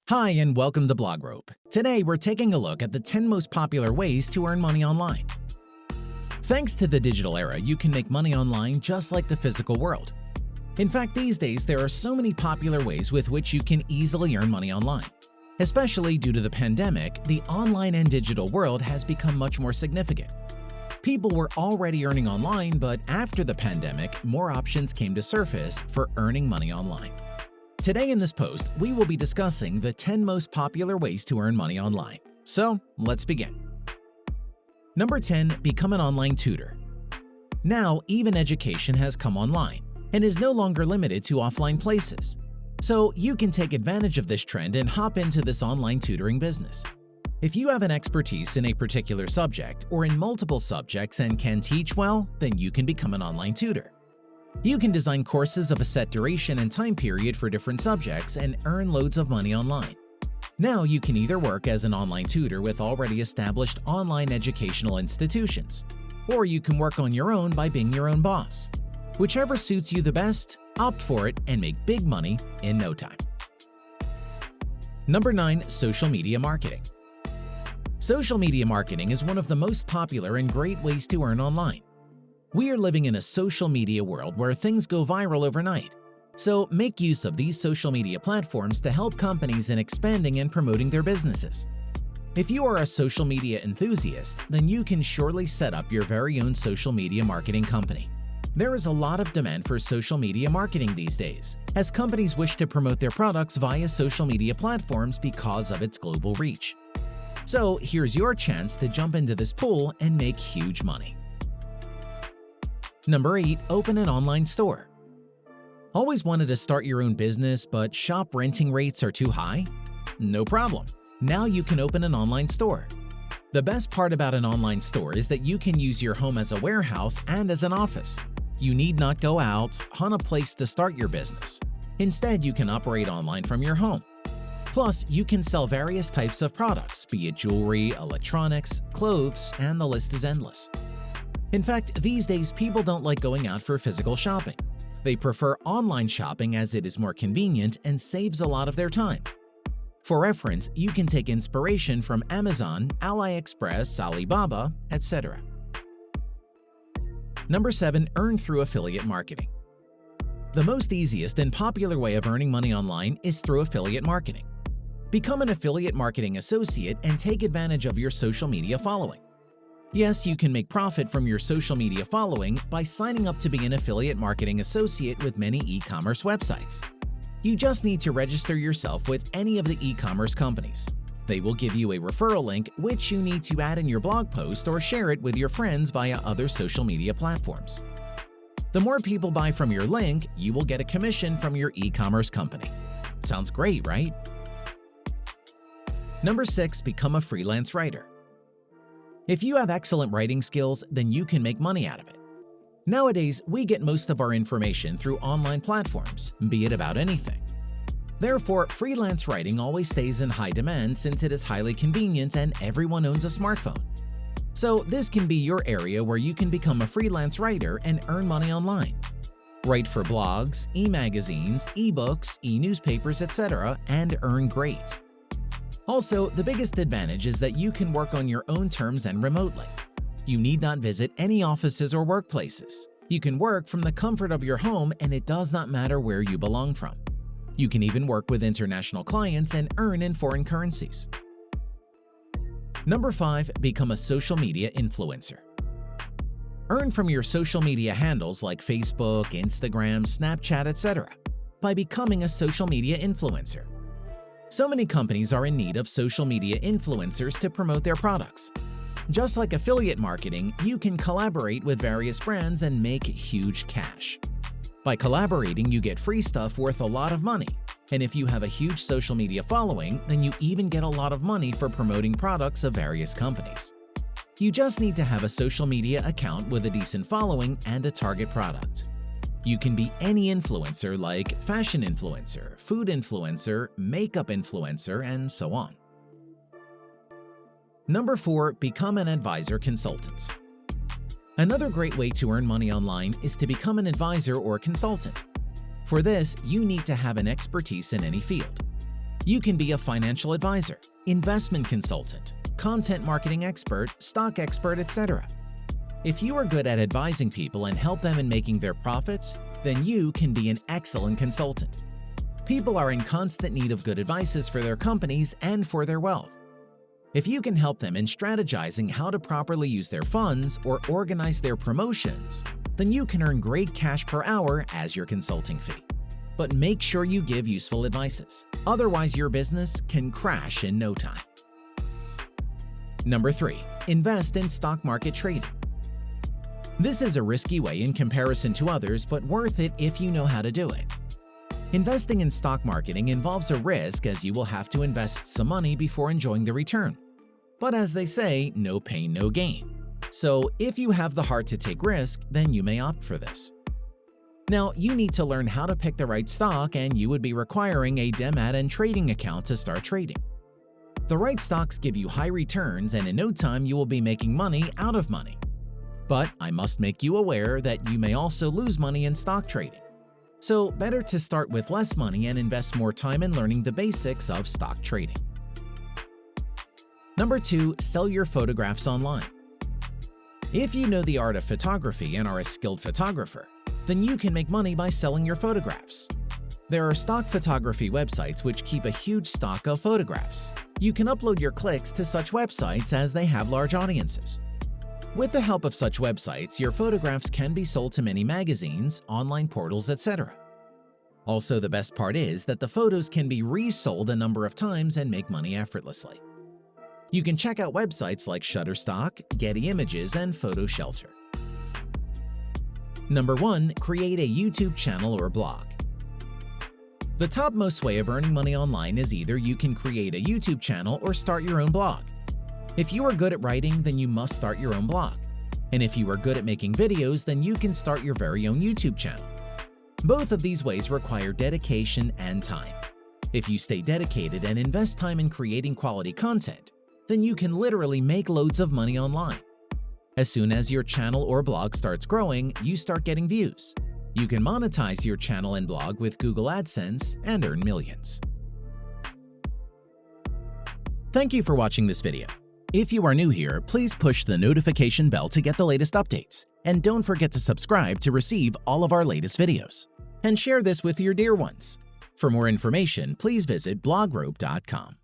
Hi and welcome to BlogRope. Today we're taking a look at the 10 most popular ways to earn money online. Thanks to the digital era, you can make money online just like the physical world. In fact, these days there are so many popular ways with which you can easily earn money online. Especially due to the pandemic, the online and digital world has become much more significant. People were already earning online, but after the pandemic, more options came to surface for earning money online. Today in this post, we will be discussing the 10 most popular ways to earn money online. So, let's begin. Number 10. Become an online tutor. Now, even education has come online and is no longer limited to offline places. So, you can take advantage of this trend and hop into this online tutoring business. If you have an expertise in a particular subject or in multiple subjects and can teach well, then you can become an online tutor. You can design courses of a set duration and time period for different subjects and earn loads of money online. Now you can either work as an online tutor with already established online educational institutions, or you can work on your own by being your own boss. Whichever suits you the best, opt for it and make big money in no time. Number 9. Social media marketing. Social media marketing is one of the most popular and great ways to earn online. We are living in a social media world where things go viral overnight. So make use of these social media platforms to help companies in expanding and promoting their businesses. If you are a social media enthusiast, then you can surely set up your very own social media marketing company. There is a lot of demand for social media marketing these days, as companies wish to promote their products via social media platforms because of its global reach. So here's your chance to jump into this pool and make huge money. Number 8. Open an online store. Always wanted to start your own business, but shop renting rates are too high? No problem. Now you can open an online store. The best part about an online store is that you can use your home as a warehouse and as an office. You need not go out, hunt a place to start your business. Instead, you can operate online from your home. Plus, you can sell various types of products, be it jewelry, electronics, clothes, and the list is endless. In fact, these days people don't like going out for physical shopping. They prefer online shopping as it is more convenient and saves a lot of their time. For reference, you can take inspiration from Amazon, AliExpress, Alibaba, etc. Number 7. Earn through affiliate marketing. The most easiest and popular way of earning money online is through affiliate marketing. Become an affiliate marketing associate and take advantage of your social media following. Yes, you can make profit from your social media following by signing up to be an affiliate marketing associate with many e-commerce websites. You just need to register yourself with any of the e-commerce companies. They will give you a referral link which you need to add in your blog post or share it with your friends via other social media platforms. The more people buy from your link, you will get a commission from your e-commerce company. Sounds great, right? Number 6. Become a freelance writer. If you have excellent writing skills, then you can make money out of it. Nowadays, we get most of our information through online platforms, be it about anything. Therefore, freelance writing always stays in high demand since it is highly convenient and everyone owns a smartphone. So this can be your area where you can become a freelance writer and earn money online. Write for blogs, e-magazines, e-books, e-newspapers, etc. and earn great. Also, the biggest advantage is that you can work on your own terms and remotely. You need not visit any offices or workplaces. You can work from the comfort of your home and it does not matter where you belong from. You can even work with international clients and earn in foreign currencies. Number 5. Become a social media influencer. Earn from your social media handles like Facebook, Instagram, Snapchat, etc. by becoming a social media influencer. So many companies are in need of social media influencers to promote their products. Just like affiliate marketing, you can collaborate with various brands and make huge cash. By collaborating, you get free stuff worth a lot of money. And if you have a huge social media following, then you even get a lot of money for promoting products of various companies. You just need to have a social media account with a decent following and a target product. You can be any influencer like fashion influencer, food influencer, makeup influencer, and so on. Number 4. Become an advisor consultant. Another great way to earn money online is to become an advisor or consultant. For this, you need to have an expertise in any field. You can be a financial advisor, investment consultant, content marketing expert, stock expert, etc. If you are good at advising people and help them in making their profits, then you can be an excellent consultant. People are in constant need of good advices for their companies and for their wealth. If you can help them in strategizing how to properly use their funds or organize their promotions, then you can earn great cash per hour as your consulting fee. But make sure you give useful advices, otherwise your business can crash in no time. Number 3. Invest in stock market trading. This is a risky way in comparison to others, but worth it if you know how to do it. Investing in stock marketing involves a risk as you will have to invest some money before enjoying the return. But as they say, no pain, no gain. So if you have the heart to take risk, then you may opt for this. Now, you need to learn how to pick the right stock, and you would be requiring a demat and trading account to start trading. The right stocks give you high returns, and in no time you will be making money out of money. But I must make you aware that you may also lose money in stock trading. So better to start with less money and invest more time in learning the basics of stock trading. Number 2. Sell your photographs online. If you know the art of photography and are a skilled photographer, then you can make money by selling your photographs. There are stock photography websites which keep a huge stock of photographs. You can upload your clicks to such websites as they have large audiences. With the help of such websites, your photographs can be sold to many magazines, online portals, etc. Also, the best part is that the photos can be resold a number of times and make money effortlessly. You can check out websites like Shutterstock, Getty Images, and Photo Shelter. Number 1. Create a YouTube channel or blog. The topmost way of earning money online is either you can create a YouTube channel or start your own blog. If you are good at writing, then you must start your own blog. And if you are good at making videos, then you can start your very own YouTube channel. Both of these ways require dedication and time. If you stay dedicated and invest time in creating quality content, then you can literally make loads of money online. As soon as your channel or blog starts growing, you start getting views. You can monetize your channel and blog with Google AdSense and earn millions. Thank you for watching this video. If you are new here, please push the notification bell to get the latest updates, and don't forget to subscribe to receive all of our latest videos. And share this with your dear ones. For more information, please visit blogrope.com.